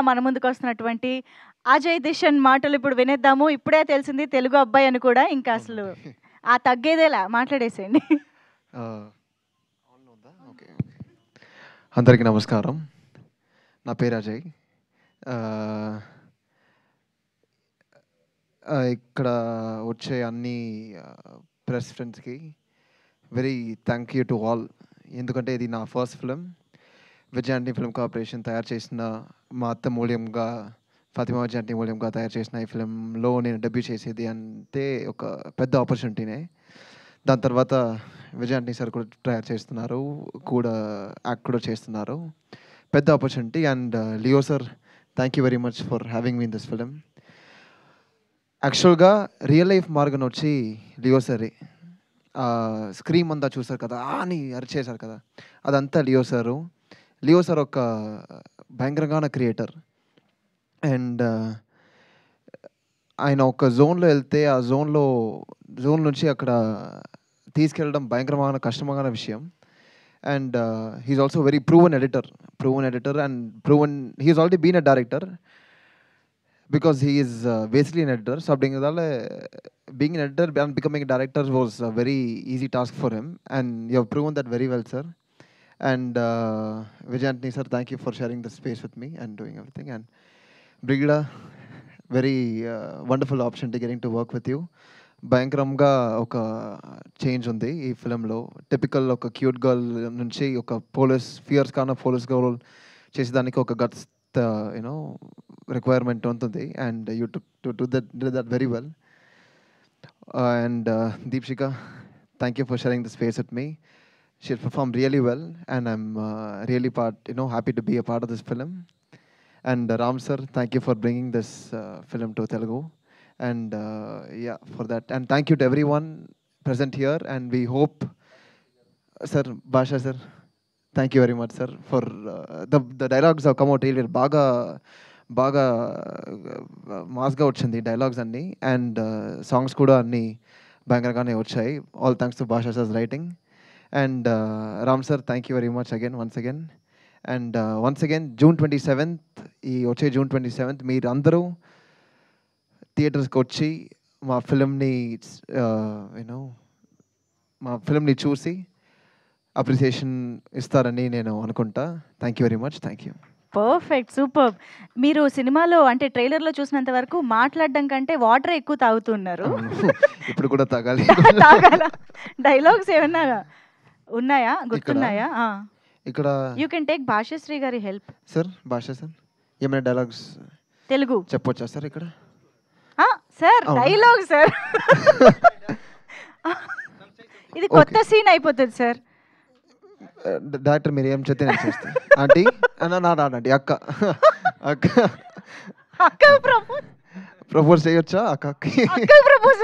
మన ముందుకొస్తున్నటువంటి అజయ్ దిషన్ మాటలు ఇప్పుడు వినేద్దాము. ఇప్పుడే తెలిసింది తెలుగు అబ్బాయి అని కూడా. ఇంకా అసలు ఆ తగ్గేదేలా మాట్లాడేసేయండి. ఆన్లో ఉందా? ఓకే. అందరికీ నమస్కారం. నా పేరు అజయ్. ఇక్కడ వచ్చే అన్ని ప్రెస్ ఫ్రెండ్స్కి very thank you to all. ఎందుకంటే ఇది నా ఫస్ట్ ఫిలిం. విజయాంటి ఫిల్మ్ కార్పొరేషన్ తయారు చేసిన మా అత్త మూల్యంగా ఫాతిమా విజయాంటి మూల్యంగా తయారు చేసిన ఈ ఫిలింలో నేను డెబ్యూ చేసేది అంటే ఒక పెద్ద ఆపర్చునిటీనే. దాని తర్వాత విజయాంటి సార్ కూడా తయారు చేస్తున్నారు, కూడా యాక్ట్ కూడా చేస్తున్నారు. పెద్ద opportunity. And Leo sir, thank you very much for having me in this film. యాక్చువల్గా రియల్ లైఫ్ మార్గన్ వచ్చి లియో సరే. స్క్రీమ్ అంతా చూసారు కదా, అని అరిచేశారు కదా, అదంతా లియో సారు. లియో సార్ ఒక భయంకరంగా క్రియేటర్. అండ్ ఆయన ఒక జోన్లో వెళ్తే ఆ జోన్ నుంచి అక్కడ తీసుకెళ్ళడం భయంకరమైన కష్టమైన విషయం. And he's also very proven editor and he's already been a director because he is basically an editor. So being an editor and becoming a director was a very easy task for him, and you have proven that very well, sir. And Vijayantini sir, thank you for sharing the space with me and doing everything. And Brigida, very wonderful opportunity getting to work with you. భయంకరంగా ఒక change ఉంది ఈ ఫిలింలో. Typical ఒక cute girl నుంచి ఒక fears కాన police girl చేసేదానికి ఒక గట్స్ requirement ఉంటుంది. And you did that very well. And Deepshika, thank you for sharing the space with me. She performed really well, and I'm really happy to be a part of this film. And Ram sir, thank you for bringing this film to Telugu. And yeah, for that. And thank you to everyone present here. And we hope, sir, Basha sir, thank you very much, sir, for the dialogues have come out really బాగా మాస్గా వచ్చింది dialogues అన్నీ. And songs కూడా అన్నీ భయంకరంగానే వచ్చాయి. All thanks to Bhasha sirs writing. And Ram sir, thank you very much once again. And once again June 27th, వచ్చే June 27th మీరు అందరూ థియేటర్స్కి వచ్చి మా ఫిలింని చూసి అప్రిసియేషన్ ఇస్తారని నేను అనుకుంటా. Thank you very much. Thank you. Perfect, super. మీరు సినిమాలో అంటే ట్రైలర్లో చూసినంత వరకు మాట్లాడడం కంటే వాటర్ ఎక్కువ తాగుతున్నారు. ఇప్పుడు కూడా తాగాలి. డైలాగ్స్ ఏమన్నా ఉన్నాయా, గుర్తున్నాయా? ఇక్కడ యూ కెన్ టేక్ భాషశ్రీ గారి హెల్ప్. సార్, భాష సార్, ఏమైనా డైలాగ్స్ తెలుగు చెప్పొచ్చా సార్ ఇక్కడ? సార్ డైలాగ్ సార్, ఇది కొత్త సీన్ అయిపోతుంది సార్. డైరెక్టర్ మీరు ఏం చెప్తే నేను చేస్తాను. ఆంటీ ఆంటీ అక్క అక్క ప్రపోజ్ చేయొచ్చా? అక్కకి ప్రపోజ్